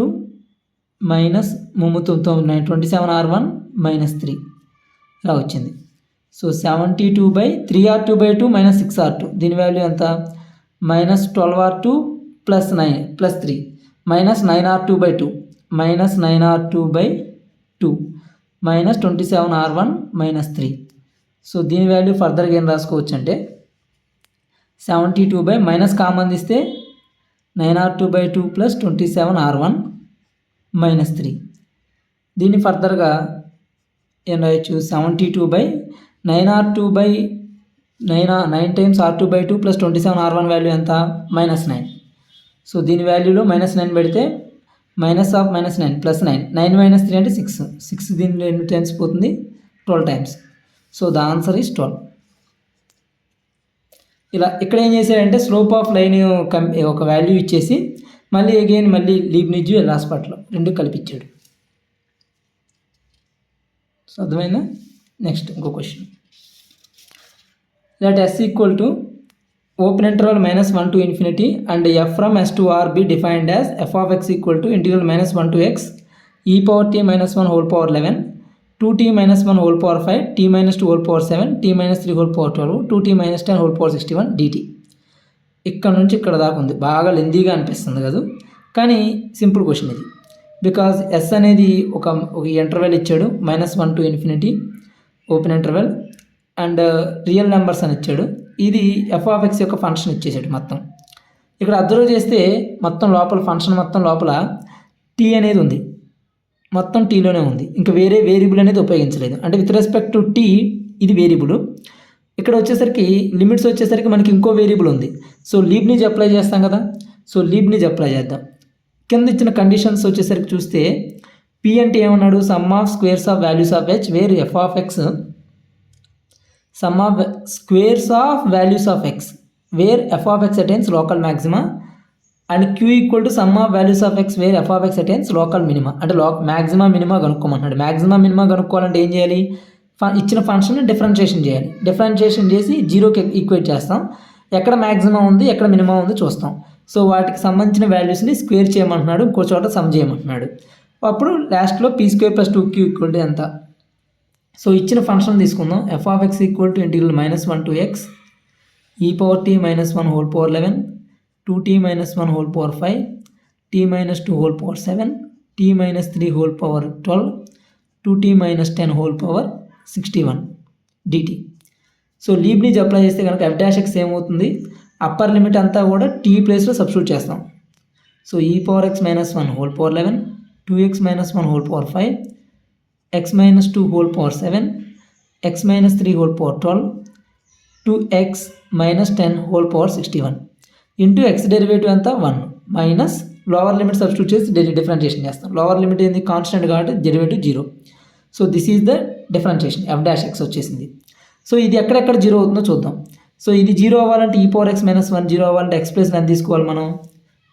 minus 27r1 minus 3 ఇలా వచ్చింది సో 72/3r2/2 మైనస్ 6r2 దీని వాల్యూ ఎంత minus 12r2 plus 9 plus 3 minus 9r2/2 minus 9r2/2 minus 27r1 minus 3 so దీని వాల్యూ ఫర్దర్గా ఏం రాసుకోవచ్చు అంటే 72 మైనస్ కామన్ తీస్తే 9r2/2 ప్లస్ 27r1 మైనస్ 3 దీన్ని ఫర్దర్గా ఏం రాయొచ్చు 9 times r2/2 plus 27r1 value ఎంత మైనస్ 9 సో దీని వాల్యూలో మైనస్ 9 పెడితే minus of minus 9 plus 9 minus 3 అంటే 6 దీని 2 టైమ్స్ పోతుంది 12 times so the answer is 12 ఇలా ఇక్కడ ఏం చేశాడంటే స్లోప్ ఆఫ్ లైన్ ఒక వాల్యూ ఇచ్చేసి మళ్ళీ అగైన్ లీబ్నిజ్ ఎల్హాస్పిటల్ రెండు కలిపిచ్చాడు సో అర్థమైందా నెక్స్ట్ ఇంకో question let s equal to open interval -1 to infinity and f from s to r be defined as f of x equal to integral -1 to x e power t minus 1 whole power 11 2t minus 1 whole power 5 t minus 2 whole power 7 t minus 3 whole power 12 2t minus 10 whole power 61 dt ఇక్కడ నుంచి ఇక్కడ దాకా ఉంది బాగా లెందీగా అనిపిస్తుంది కదా కానీ simple question ఇది బికాజ్ s అనేది ఒక ఇంటర్వెల్ ఇచ్చాడు -1 to infinity open interval and real numbers అని ఇచ్చాడు ఇది ఎఫ్ ఆఫ్ ఎక్స్ యొక్క ఫంక్షన్ ఇచ్చేసాడు మొత్తం ఇక్కడ అబ్జర్వ్ చేస్తే మొత్తం లోపల ఫంక్షన్ మొత్తం లోపల టీ అనేది ఉంది మొత్తం టీలోనే ఉంది ఇంకా వేరే వేరియబుల్ అనేది ఉపయోగించలేదు అంటే విత్ రెస్పెక్ట్ టు టీ ఇది వేరియబుల్ ఇక్కడ వచ్చేసరికి లిమిట్స్ వచ్చేసరికి మనకి ఇంకో వేరియబుల్ ఉంది సో లీబ్నిజ్ అప్లై చేస్తాం కదా సో లీబ్నిజ్ అప్లై చేద్దాం కింద ఇచ్చిన కండిషన్స్ వచ్చేసరికి చూస్తే పి అంటే ఏమన్నాడు sum of squares of values of h where f of x sum of squares of values of x where f of x attains local maxima and q equal to sum of values of x where f of x attains local minima అంటే maxima minima కనుక్కోమంటున్నాడు maxima minima కనుక్కోవాలంటే ఏం చేయాలి ఇచ్చిన function differentiation చేయాలి differentiation చేసి జీరోకి equate చేస్తాం ఎక్కడ maximum ఉంది ఎక్కడ మినిమం ఉంది చూస్తాం సో వాటికి సంబంధించిన వాల్యూస్ని స్క్వేర్ చేయమంటున్నాడు ఇంకో చోట సమ్ చేయమంటున్నాడు అప్పుడు లాస్ట్లో p² + 2q ఈక్వల్ టు ఎంత సో ఇచ్చిన ఫంక్షన్ తీసుకుందాం F of X equal to integral -1 to x e power t minus 1 whole power 11 2t minus 1 whole power 5 t minus 2 whole power 7 t minus 3 whole power 12 2t minus 10 whole power 61 dt so Leibniz apply చేస్తే కనుక F dash X ఏమవుతుంది, upper limit అంతా కూడా tea ప్లేస్లో substitute చేస్తాం. So e power X minus 1 whole power 11, 2x minus 1 whole power 5, x minus 2 whole power 7, x minus 3 whole power 12, 2x minus 10 whole power 61 into X derivative అంతా 1 minus lower limit substitute చేసి differentiation చేస్తాం. Lower limit ఏంది, constant కాబట్టి derivative 0. So this is the differentiation, F dash X వచ్చేసింది. So ఇది ఎక్కడెక్కడ 0 అవుతుందో చూద్దాం. సో ఇది 0 అవ్వాలంటే ఈ పవర్ ఎక్స్ మైనస్ 1 0 అవ్వాలంటే ఎక్స్ ప్లేస్ ఎంత తీసుకోవాలి, మనం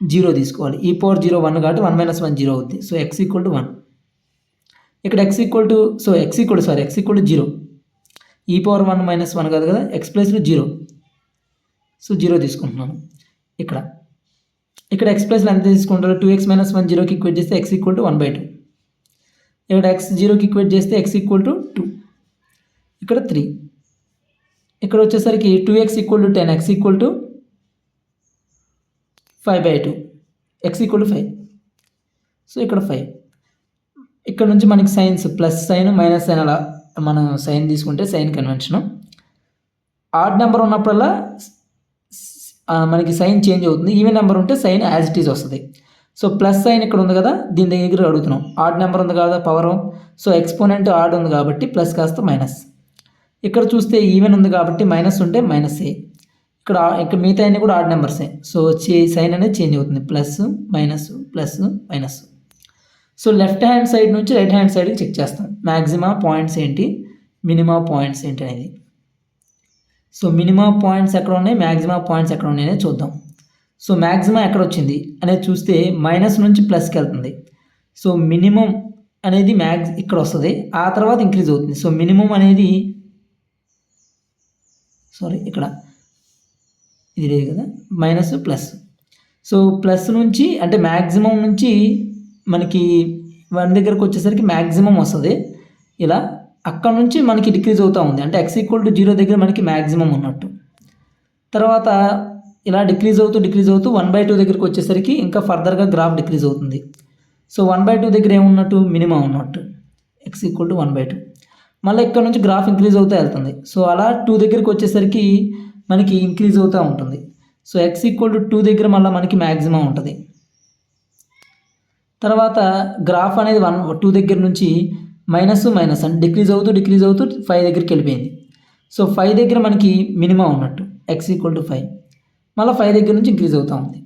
0 తీసుకోవాలి. ఈ పవర్ 0 1 కాబట్టి 1 మైనస్ 1 0 అవుద్ది. So x equal to 1. ఇక్కడ X equal to X equal to 0. E power 1 minus 1 కాదు కదా, ఎక్స్ ప్లేస్లో 0. సో 0 తీసుకుంటున్నాను. ఇక్కడ ఎక్స్ ప్లేస్లో ఎంత తీసుకుంటారు, 2x మైనస్ 1 0కి ఈక్వేట్ చేస్తే ఎక్స్ ఈక్వల్ టు 1/2. ఇక్కడ ఎక్స్ 0కి ఈక్వేట్ చేస్తే ఎక్స్ ఈక్వల్ టు 2. ఇక్కడ 3. ఇక్కడ వచ్చేసరికి 2x equal to 10, x equal to 5/2, x equal to 5. So ఇక్కడ 5. ఇక్కడ నుంచి మనకి signs plus sign minus sign అలా మనం సైన్ తీసుకుంటే సైన్ కన్వెన్షను. ఆడ్ నెంబర్ ఉన్నప్పుడల్లా మనకి సైన్ చేంజ్ అవుతుంది. ఈవెన్ నెంబర్ ఉంటే సైన్ యాజ్ ఇట్ ఈజ్ వస్తుంది. సో ప్లస్ సైన్ ఇక్కడ ఉంది కదా, దీని దగ్గర అడుగుతున్నాం. ఆడ్ నెంబర్ ఉంది కదా పవర్, సో ఎక్స్పోనెంట్ ఆడ్ ఉంది కాబట్టి ప్లస్ కాస్త మైనస్. ఇక్కడ చూస్తే ఈవెన్ ఉంది కాబట్టి మైనస్ ఉంటే మైనస్ ఏ. ఇక్కడ మిగతా అన్ని కూడా ఆడ్ నెంబర్సే. సో సైన్ అనేది చేంజ్ అవుతుంది, plus minus plus minus. So left hand side నుంచి రైట్ హ్యాండ్ సైడ్కి చెక్ చేస్తాం. మ్యాక్సిమా పాయింట్స్ ఏంటి, మినిమా పాయింట్స్ ఏంటి అనేది. సో మినిమా పాయింట్స్ ఎక్కడ ఉన్నాయి, మ్యాక్సిమా పాయింట్స్ ఎక్కడ ఉన్నాయి అనేది చూద్దాం. సో మ్యాక్సిమా ఎక్కడ వచ్చింది అనేది చూస్తే మైనస్ నుంచి ప్లస్కి వెళ్తుంది. సో మినిమం అనేది ఇక్కడ వస్తుంది, ఆ తర్వాత ఇంక్రీజ్ అవుతుంది. సో మినిమం అనేది ఇక్కడ ఇది లేదు కదా, మైనస్ ప్లస్. సో ప్లస్ నుంచి అంటే మ్యాక్సిమం నుంచి మనకి 1 దగ్గరకు వచ్చేసరికి మ్యాక్సిమం వస్తుంది. ఇలా అక్కడ నుంచి మనకి డిక్రీజ్ అవుతూ ఉంది, అంటే ఎక్స్ ఈక్వల్ టు 0 దగ్గర మనకి మ్యాక్సిమం ఉన్నట్టు. తర్వాత ఇలా డిక్రీజ్ అవుతూ 1/2 దగ్గరికి వచ్చేసరికి ఇంకా ఫర్దర్గా గ్రాఫ్ డిక్రీజ్ అవుతుంది. సో 1/2 దగ్గర ఏమున్నట్టు, మినిమం ఉన్నట్టు, ఎక్స్ ఈక్వల్ టు 1/2. మళ్ళీ ఇక్కడ నుంచి గ్రాఫ్ ఇంక్రీజ్ అవుతూ వెళ్తుంది. సో అలా 2 దగ్గరికి వచ్చేసరికి మనకి ఇంక్రీజ్ అవుతూ ఉంటుంది. సో ఎక్స్ ఈక్వల్ టు 2 దగ్గర మళ్ళీ మనకి మ్యాక్సిమం ఉంటుంది. తర్వాత గ్రాఫ్ అనేది 2 దగ్గర నుంచి మైనస్ అంటే డిక్రీజ్ అవుతూ 5 దగ్గరికి వెళ్ళిపోయింది. సో 5 దగ్గర మనకి మినిమం ఉన్నట్టు, ఎక్స్ ఈక్వల్ టు 5. మళ్ళీ 5 దగ్గర నుంచి ఇంక్రీజ్ అవుతూ ఉంది.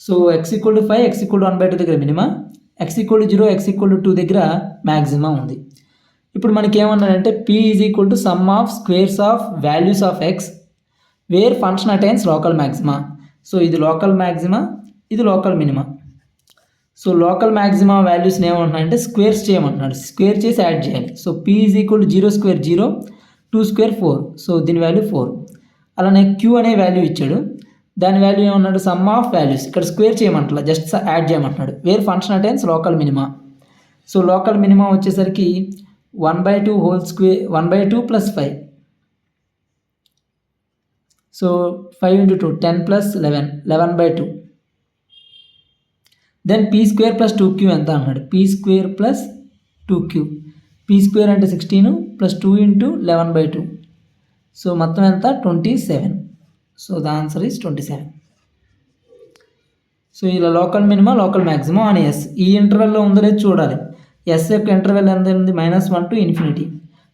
So x equal to 5, x equal to 1/2 దగ్గర minimum, x equal to 0, x equal to 2 దగ్గర మ్యాక్సిమం ఉంది. ఇప్పుడు మనకి ఏమన్నాడంటే P is equal to sum of squares of values of x where function attains local maxima. So ఇది local maxima, ఇది local minima. So local maxima వాల్యూస్ని ఏమంటున్నాడంటే squares చేయమంటున్నాడు, స్క్వేర్ చేసి యాడ్ చేయాలి. So P is equal to 0 square 0, 2 square 4. So దీని value 4. అలానే Q అనే వాల్యూ ఇచ్చాడు, దాని వాల్యూ ఏమన్నాడు, సమ్ ఆఫ్ వాల్యూస్. ఇక్కడ స్క్వేర్ చేయమంటున్నా, జస్ట్ యాడ్ చేయమంటున్నాడు. Where function attains local minima. So local minima వచ్చేసరికి 1/2 whole square, 1/2 plus 5. So 5 into 2 10 plus 11, 11/2. Then P square plus 2Q ఎంత అన్నాడు, P square plus 2Q. P square అంటే 16 plus 2 into 11/2. So మొత్తం ఎంత, 27. So the answer is 27. So ఇలా local minima, local maximum అని yes. ఈ ఇంటర్వెల్లో ఉందో లేదు చూడాలి. ఎస్ యొక్క ఇంటర్వెల్ ఎంత ఉంది, -1 to ఇన్ఫినిటీ.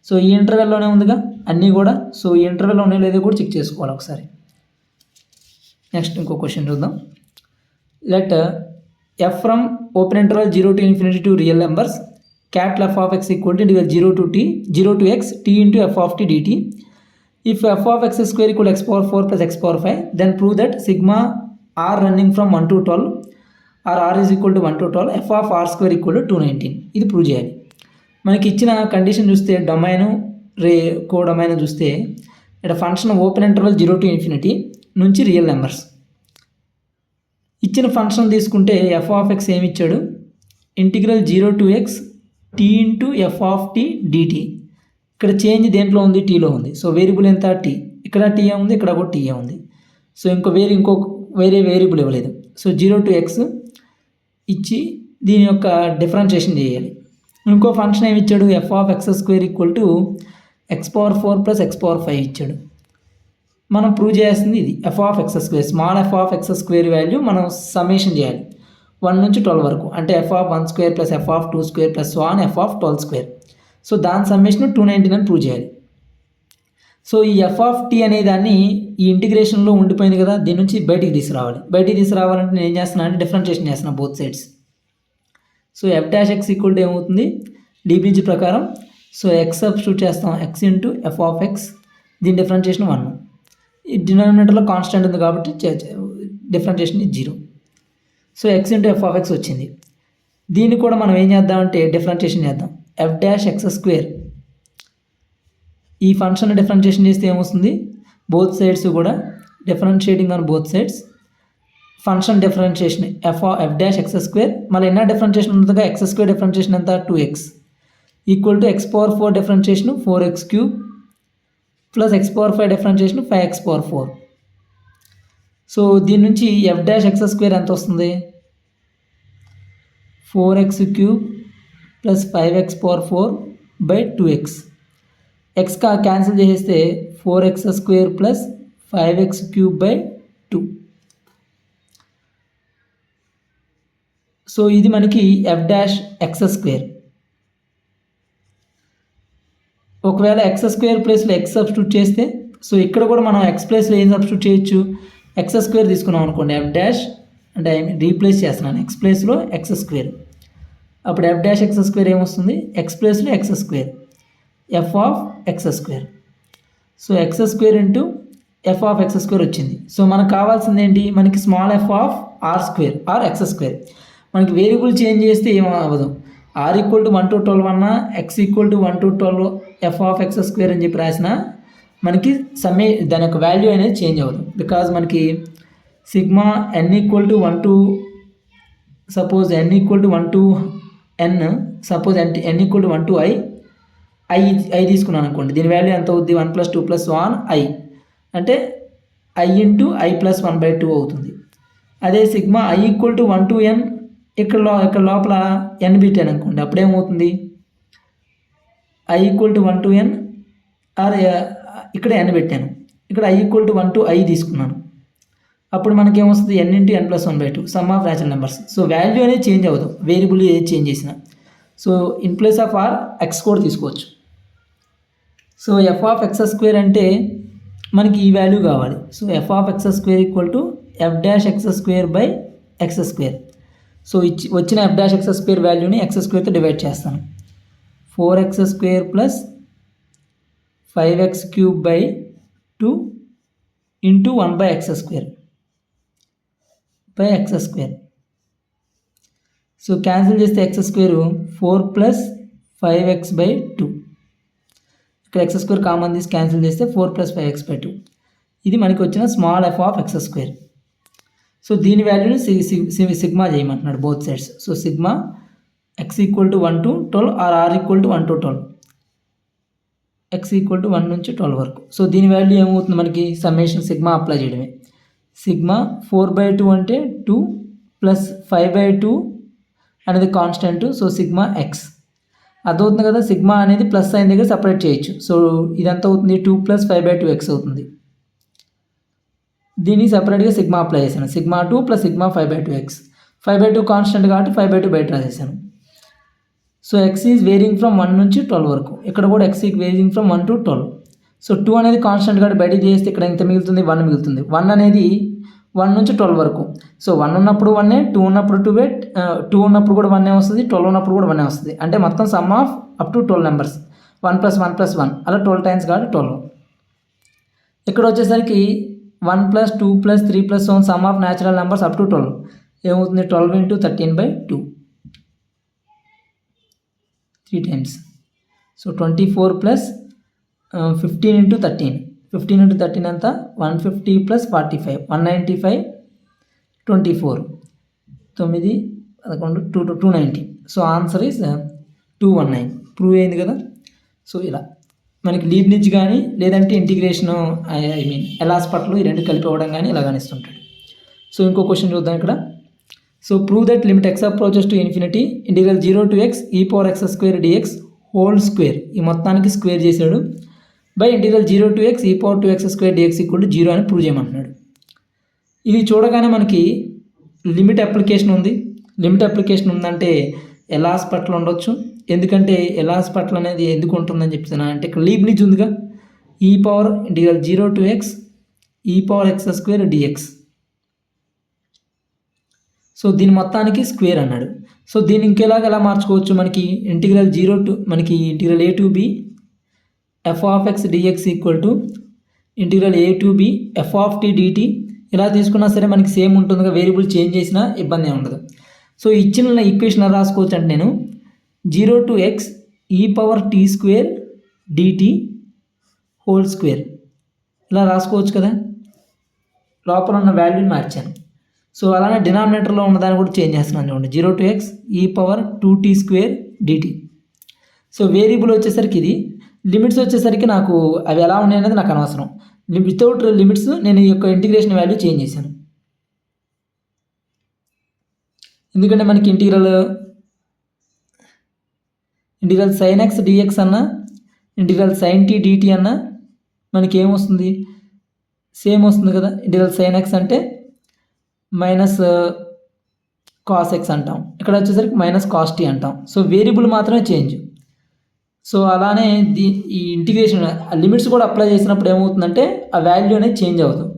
సో ఈ ఇంటర్వెల్లోనే ఉందిగా అన్నీ కూడా. సో ఈ ఇంటర్వెల్లో ఉన్నాయో లేదో కూడా చెక్ చేసుకోవాలి ఒకసారి. నెక్స్ట్ ఇంకో క్వశ్చన్ చూద్దాం. Let F from open interval 0 to infinity to real numbers capital F of X equal to 0 to x t into f of t dt. If f of x square equal x power 4 plus x power 5, then prove that sigma r running from 1 to 12 or r is equal to 1 to 12 f of r square equal to 219. ఇది prove చేయాలి. మనకి ఇచ్చిన condition చూస్తే domain codomain చూస్తే ఇక్కడ function open interval 0 to infinity నుంచి real numbers. ఇచ్చిన function తీసుకుంటే ఎఫ్ ఆఫ్ ఎక్స్ ఏమి ఇచ్చాడు, integral 0 to x t into f of t dt. ఇక్కడ చేంజ్ దేంట్లో ఉంది, టీలో ఉంది. సో వేరియబుల్ ఎంత, టీ. ఇక్కడ టీఏ ఉంది, ఇక్కడ కూడా టీఏ ఉంది. సో ఇంకో వేరే వేరియబుల్ ఇవ్వలేదు. సో 0 to x ఇచ్చి దీని యొక్క డిఫరెన్షియేషన్ చేయాలి. ఇంకో ఫంక్షన్ ఏమి ఇచ్చాడు, F of x square equal to X power 4 plus X power 5 ఇచ్చాడు. మనం ప్రూవ్ చేయాల్సింది ఇది F of x square, small f of x square value మనం సమ్మేషన్ చేయాలి 1 నుంచి 12 వరకు, అంటే f of 1 square plus F of 2 square plus F of 12 square. So దాని సమ్మేషన్ 299 ప్రూవ్ చేయాలి. సో ఈ ఎఫ్ ఆఫ్ టీ అనే దాన్ని ఈ ఇంటిగ్రేషన్లో ఉండిపోయింది కదా, దీని నుంచి బయటికి తీసుకురావాలి. బయటికి తీసుకురావాలంటే నేను ఏం చేస్తున్నాను అంటే డిఫరెన్షియేషన్ చేస్తున్నాను both sides. So F dash X equal to ఏమవుతుంది లీబ్నిజ్ ప్రకారం, సో ఎక్స్ సబ్స్టిట్యూట్ చేస్తాం X into f of X, దీని డిఫరెన్షియేషన్ 1. ఈ డినామినేటర్లో కాన్స్టెంట్ ఉంది కాబట్టి differentiation 0. So x into f of x వచ్చింది. దీన్ని కూడా మనం ఏం చేద్దామంటే డిఫరెన్షియేషన్ చేద్దాం ఎఫ్ డాష్ ఎక్స్ స్క్వేర్. ఈ ఫంక్షన్ డిఫరెన్షియేషన్ చేస్తే ఏమొస్తుంది బోత్ సైడ్స్ కూడా differentiating on both sides, function differentiation F dash x square, మళ్ళీ ఎన్న డిఫరెన్షియేషన్ ఉంటుందిగా ఎక్స్ స్క్వేర్ డిఫరెన్షియేషన్ ఎంత 2x equal to X power 4 differentiation 4x cube plus X power 5 differentiation 5x power 4. So దీని నుంచి F dash x square ఎంత వస్తుంది 4x cube plus 5x power 4 by 2x. X cancel చేసేస్తే 4x square plus 5x cube by 2. So ఇది మనకి F dash x square. ఒకవేళ X square ప్లేస్లో X substitute చేస్తే, సో ఇక్కడ కూడా మనం ఎక్స్ ప్లేస్లో ఏం సబ్స్టిట్యూట్ చేయొచ్చు ఎక్స్ స్క్వేర్ తీసుకున్నాం అనుకోండి, ఎఫ్ డాష్ అంటే రీప్లేస్ చేస్తున్నాను ఎక్స్ ప్లేస్లో ఎక్స్ స్క్వేర్, అప్పుడు ఎఫ్ డాష్ ఎక్స్ స్క్వేర్ ఏమొస్తుంది ఎక్స్ ప్లేస్లో x square f of x square. So x square into f of x square వచ్చింది. సో మనకు కావాల్సింది ఏంటి మనకి small f of or square or x square. మనకి వేరియబుల్ చేంజ్ చేస్తే ఏం అవ్వదు, ఆర్ ఈక్వల్ టు 1 to 12 అన్నా X equal to 1 to 12 F of x square అని చెప్పి రాసిన మనకి దాని యొక్క వాల్యూ అనేది చేంజ్ అవ్వదు. బికాజ్ మనకి sigma n equal to 1 to suppose n equal to 1 to n, suppose n equal to 1 to i తీసుకున్నాను అనుకోండి, దీని వాల్యూ ఎంత అవుద్ది 1 + 2 + 1 ఐ, అంటే ఐ ఇంటూ ఐ ప్లస్ 1/2 అవుతుంది. అదే sigma i equal to 1 to n, ఇక్కడ లోపల ఎన్ పెట్టాను అనుకోండి, అప్పుడేమవుతుంది i equal to 1 to n, or ఇక్కడ ఎన్ పెట్టాను, ఇక్కడ i equal to 1 to i తీసుకున్నాను, అప్పుడు మనకేమొస్తుంది n into n plus 1/2 sum of natural numbers. So value అనేది చేంజ్ అవ్వదు, వేరియబుల్ ఏది చేంజ్ చేసినా. So in place of r x కూడా తీసుకోవచ్చు. So f of x square అంటే మనకి ఈ వాల్యూ కావాలి. So f of x square equal to f dash x square by x square. So వచ్చిన ఎఫ్ డాష్ ఎక్స్ స్క్వేర్ వాల్యూని x స్క్వేర్తో divide చేస్తాను. 4x square plus 5x cube by 2 into 1/x square by x square. So cancel చేస్తే x square 4 plus 5x by 2, ఇక్కడ x square common తీసి cancel చేస్తే 4 plus 5x by 2. ఇది మనకి వచ్చిన small f of x square. So దీని వాల్యూని sigma చేయమంటున్నాడు both sides. So sigma x equal to 1 to 12 or equal to 1 to 12, x equal to 1 నుంచి 12 వరకు. సో దీని వాల్యూ ఏమవుతుంది మనకి సమ్మేషన్ సిగ్మా అప్లై చేయడమే. సిగ్మా 4/2 అంటే 2 ప్లస్ 5/2 అనేది కాన్స్టెంట్. సో సిగ్మా ఎక్స్ అదవుతుంది కదా, సిగ్మా అనేది ప్లస్ అయిన దగ్గర సపరేట్ చేయొచ్చు. సో ఇదంతా అవుతుంది 2 ప్లస్ 5/2 ఎక్స్ అవుతుంది. దీన్ని సపరేట్గా సిగ్మా అప్లై చేశాను, sigma 2 plus sigma 5/2 x. 5/2 constant కాబట్టి 5/2 బయట రాసేసాను. So x is varying from 1 నుంచి 12 వరకు, ఇక్కడ కూడా x is varying from 1 to 12. So 2 అనేది కాన్స్టెంట్ కాబట్టి బయట చేస్తే ఇక్కడ ఎంత మిగులుతుంది 1 మిగులుతుంది. 1 అనేది 1 నుంచి 12 వరకు. సో 1 ఉన్నప్పుడు 1, 2 ఉన్నప్పుడు 2 ఉన్నప్పుడు కూడా 1 వస్తుంది, 12 ఉన్నప్పుడు కూడా 1 వస్తుంది. అంటే మొత్తం some of up to 12 numbers 1 + 1 + 1 అలా 12 టైమ్స్ కాబట్టి 12. ఇక్కడ వచ్చేసరికి 1 + 2 + 3 + 1 some of natural numbers up to 12 ఏమవుతుంది 12 into 13/2 3 times. So 24 plus 15 into 13, 15 into 13 అంతా 150 plus 45 195, 24 9 11 290. So answer is 219. Prove అయింది కదా. సో ఇలా మనకి లీబ్నిజ్ కానీ లేదంటే ఇంటిగ్రేషను ఎలాస్పట్లో ఈ రెండు కలిపి ఇవ్వడం కానీ ఇలా కానిస్తుంటాడు. సో ఇంకో క్వశ్చన్ చూద్దాం ఇక్కడ. So prove that limit x approaches to infinity integral 0 to x e power x² dx whole square, ఈ మొత్తానికి స్క్వేర్ చేశాడు. By integral 0 to x e power 2x square dx equal to 0 అని prove చేయమంటున్నాడు. ఇది చూడగానే మనకి లిమిట్ అప్లికేషన్ ఉంది. Limit application ఉందంటే ఎలాస్ పట్ల ఉండొచ్చు. ఎందుకంటే ఎలాస్ పట్ల అనేది ఎందుకు ఉంటుందని చెప్తున్నా అంటే ఇక్కడ లీబ్నిజ్ ఉందిగా, ఈ power integral 0 to x e power x square dx. So దీని మొత్తానికి స్క్వేర్ అన్నాడు. సో దీన్ని ఇంకెలా మార్చుకోవచ్చు, మనకి ఇంటిగ్రల్ 0 to మనకి integral a to b f of x dx equal to integral a to b f of t dt. ఇలా తీసుకున్నా సరే మనకి సేమ్ ఉంటుందిగా, వేరియబుల్ చేంజ్ చేసినా ఇబ్బంది ఉండదు. సో ఇచ్చిన ఈక్వేషన్ ఎలా రాసుకోవచ్చు అంటే నేను 0 to x e power t square dt whole square ఇలా రాసుకోవచ్చు కదా. లోపల ఉన్న వాల్యూని మార్చాను. సో అలానే డినామినేటర్లో ఉన్నదాన్ని కూడా చేంజ్ చేస్తున్నాను చూడండి, 0 to x e power 2t square dt. So variable వచ్చేసరికి ఇది, లిమిట్స్ వచ్చేసరికి నాకు అవి ఎలా ఉన్నాయి అనేది నాకు అనవసరం. వితౌట్ లిమిట్స్ నేను ఈ యొక్క ఇంటిగ్రేషన్ వాల్యూ చేంజ్ చేశాను. ఎందుకంటే మనకి ఇంటిగ్రల్ sin x dx అన్నా ఇంటిగ్రల్ sin t dt అన్నా మనకి ఏమొస్తుంది, సేమ్ వస్తుంది కదా. ఇంటిగ్రల్ sin x అంటే మైనస్ కాస్ ఎక్స్ అంటాం, ఇక్కడ వచ్చేసరికి మైనస్ కాస్ టీ అంటాం. సో వేరియబుల్ మాత్రమే చేంజ్. సో అలానే ఈ ఇంటిగ్రేషన్ లిమిట్స్ కూడా అప్లై చేసినప్పుడు ఏమవుతుందంటే ఆ వాల్యూ అనేది చేంజ్ అవుతుంది,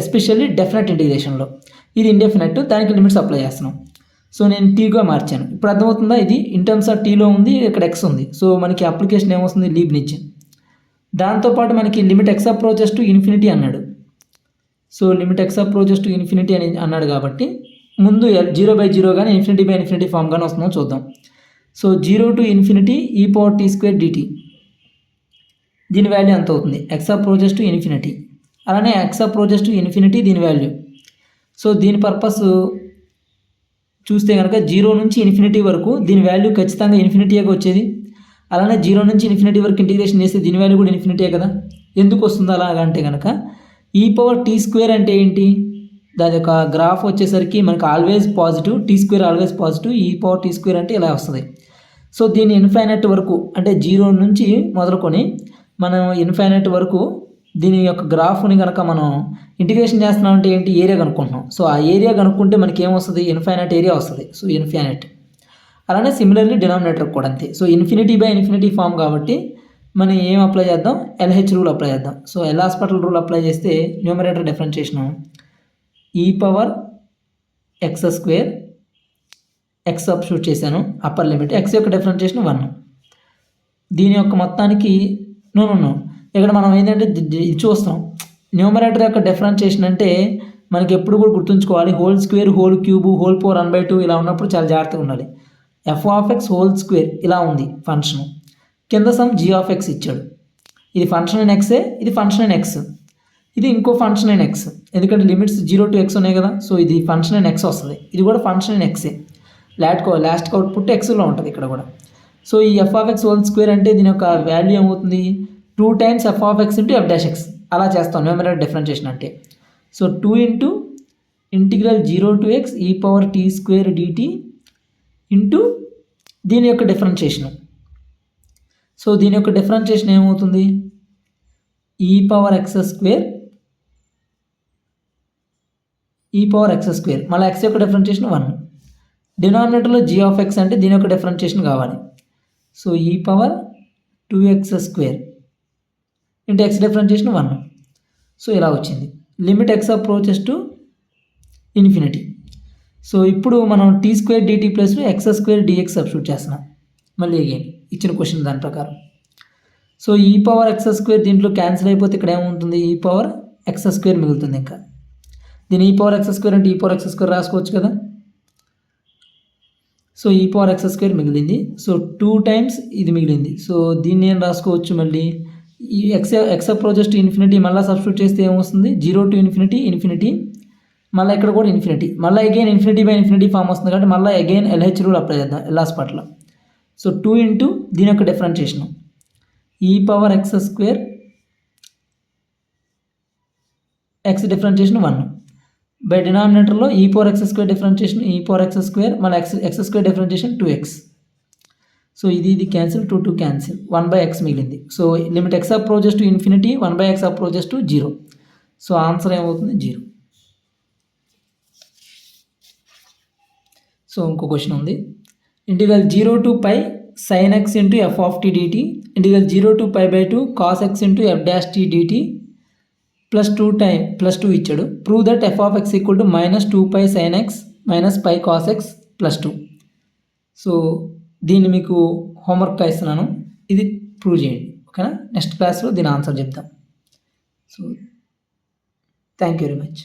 ఎస్పెషల్లీ డెఫినెట్ ఇంటిగ్రేషన్లో. ఇది ఇండెఫినెట్, దానికి లిమిట్స్ అప్లై చేస్తున్నాం. సో నేను టీగా మార్చాను. ఇప్పుడు అర్థమవుతుందా, ఇది ఇన్ టర్మ్స్ ఆఫ్ టీలో ఉంది, ఇక్కడ ఎక్స్ ఉంది. సో మనకి అప్లికేషన్ ఏమొస్తుంది, లీబ్నిజ్. దాంతోపాటు మనకి limit x approaches to infinity అన్నాడు. So limit x approaches to infinity అని అన్నాడు కాబట్టి ముందు 0/0 కానీ ఇన్ఫినిటీ ఫామ్ కానీ వస్తుందో చూద్దాం. So 0 to infinity e power t square dt, దీని వాల్యూ ఎంత అవుతుంది, ఎక్స్ అప్రోచెస్ టు ఇన్ఫినిటీ. అలానే ఎక్స్ అప్రోచెస్ టు ఇన్ఫినిటీ దీని వాల్యూ. సో దీని పర్పస్ చూస్తే కనుక 0 నుంచి ఇన్ఫినిటీ వరకు దీని వాల్యూ ఖచ్చితంగా ఇన్ఫినిటీగా వచ్చేది. అలానే 0 నుంచి ఇన్ఫినిటీ వరకు ఇంటిగ్రేషన్ చేస్తే దీని వాల్యూ కూడా ఇన్ఫినిటీయే కదా. ఎందుకు వస్తుంది అలాగంటే కనుక ఈ పవర్ టీ స్క్వేర్ అంటే ఏంటి, దాని యొక్క గ్రాఫ్ వచ్చేసరికి మనకి always positive, t square always positive, e power t square అంటే ఇలా వస్తుంది. సో దీన్ని ఇన్ఫైనైట్ వరకు అంటే 0 నుంచి మొదలుకొని మనం ఇన్ఫైనైట్ వరకు దీని యొక్క గ్రాఫ్ని కనుక మనం ఇంటిగ్రేషన్ చేస్తున్నామంటే ఏంటి, ఏరియా కనుక్కుంటున్నాం. సో ఆ ఏరియా కనుక్కుంటే మనకి ఏమొస్తుంది, ఇన్ఫైనైట్ ఏరియా వస్తుంది. So infinite. అలానే సిమిలర్లీ డినామినేటర్ కూడా అంతే. సో ఇన్ఫినిటీ ఫామ్ కాబట్టి మనం ఏం అప్లై చేద్దాం, LH రూల్ అప్లై చేద్దాం. So L hospital rule apply చేస్తే న్యూమరేటర్ డిఫరెన్షియేషన్ ఈ power x square, X substitute చేశాను, అప్పర్ లిమిట్, ఎక్స్ యొక్క డిఫరెన్షియేషన్ 1. దీని యొక్క మొత్తానికి నో ఇక్కడ మనం ఏంటంటే ఇది చూస్తాం, న్యూమరేటర్ యొక్క డిఫరెన్షియేషన్ అంటే మనకి ఎప్పుడు కూడా గుర్తుంచుకోవాలి, whole square, whole cube, whole power 1/2 ఇలా ఉన్నప్పుడు చాలా జాగ్రత్తగా ఉండాలి. F of x whole square ఇలా ఉంది ఫంక్షన్, కింద సమ్ జీ ఆఫ్ ఎక్స్ ఇచ్చాడు. ఇది ఫంక్షన్ ఇన్ ఎక్సే, ఇది ఫంక్షన్ ఇన్ ఎక్స్, ఇది ఇంకో ఫంక్షన్ ఇన్ ఎక్స్. ఎందుకంటే లిమిట్స్ 0 to x ఉన్నాయి కదా. సో ఇది ఫంక్షన్ ఇన్ ఎక్స్ వస్తుంది, ఇది కూడా function in x. Last output ఎక్స్లో ఉంటుంది ఇక్కడ కూడా. సో ఈ F of x whole square అంటే దీని యొక్క వాల్యూ ఏమవుతుంది, 2 times F of X into F dash X అలా చేస్తాం న్యూమరేటర్ డిఫరెన్షియేషన్ అంటే. So 2 into integral 0 to x e power t square dt into దీని యొక్క డిఫరెన్షియేషన్. సో దీని యొక్క డిఫరెన్షియేషన్ ఏమవుతుంది, ఈ పవర్ ఎక్స్ స్క్వేర్ మళ్ళీ ఎక్స్ యొక్క డిఫరెన్షియేషన్ 1. డినామినేటర్లో జీ ఆఫ్ ఎక్స్ అంటే దీని యొక్క డిఫరెన్షియేషన్ కావాలి. So e power 2x square into x differentiation 1. So ఇలా వచ్చింది. Limit x approaches to infinity. So ఇప్పుడు మనం t square dt plus x square dx substitute చేస్తున్నాం మళ్ళీ అగైన్ ఇచ్చిన క్వశ్చన్ దాని ప్రకారం. So e power x square దీంట్లో క్యాన్సిల్ అయిపోతే ఇక్కడ ఏముంటుంది, ఈ పవర్ ఎక్స్ స్క్వేర్ మిగులుతుంది. ఇంకా దీని ఈ పవర్ ఎక్స్ స్క్వేర్ అంటే ఈ పవర్ ఎక్స్ స్క్వేర్ రాసుకోవచ్చు కదా. So e power x square మిగిలింది. సో 2 times ఇది మిగిలింది. సో దీన్ని ఏం రాసుకోవచ్చు, మళ్ళీ ఈ ఎక్స్ అప్రోచెస్ టు ఇన్ఫినిటీ మళ్ళీ సబ్స్టిట్యూట్ చేస్తే ఏమొస్తుంది, 0 to ఇన్ఫినిటీ, మళ్ళీ ఇక్కడ కూడా ఇన్ఫినిటీ, మళ్ళీ అగైన్ ఇన్ఫినిటీ ఫామ్ వస్తుంది కాబట్టి మళ్ళీ అగైన్ LH రూల్ అప్లై చేద్దాం ఎల్లాస్ పట్ల. సో 2 into దీని యొక్క డిఫరెన్షియేషన్ ఈ power x square, x differentiation 1 by డినామినేటర్లో ఈ పవర్ ఎక్స్ స్క్వేర్ డిఫరెన్షియేషన్ ఈ పవర్ ఎక్స్ స్క్వేర్ మళ్ళీ x square differentiation 2x. So ఇది క్యాన్సిల్, 2 క్యాన్సిల్, 1/x మిగిలింది. So limit x approaches to infinity, 1/x approaches to 0. So answer ఏమవుతుంది 0. So ఇంకో question ఉంది. Integral 0 to π sin x into f of t dt, integral 0 to π/2 cos x into f dash t dt +2 ఇచ్చాడు. Prove that f of x equal to -2π sin x minus π cos x +2. So దీన్ని మీకు హోంవర్క్గా ఇస్తున్నాను, ఇది prove చేయండి. ఓకేనా, next క్లాస్లో దీని answer చెప్తాం. So thank you very much.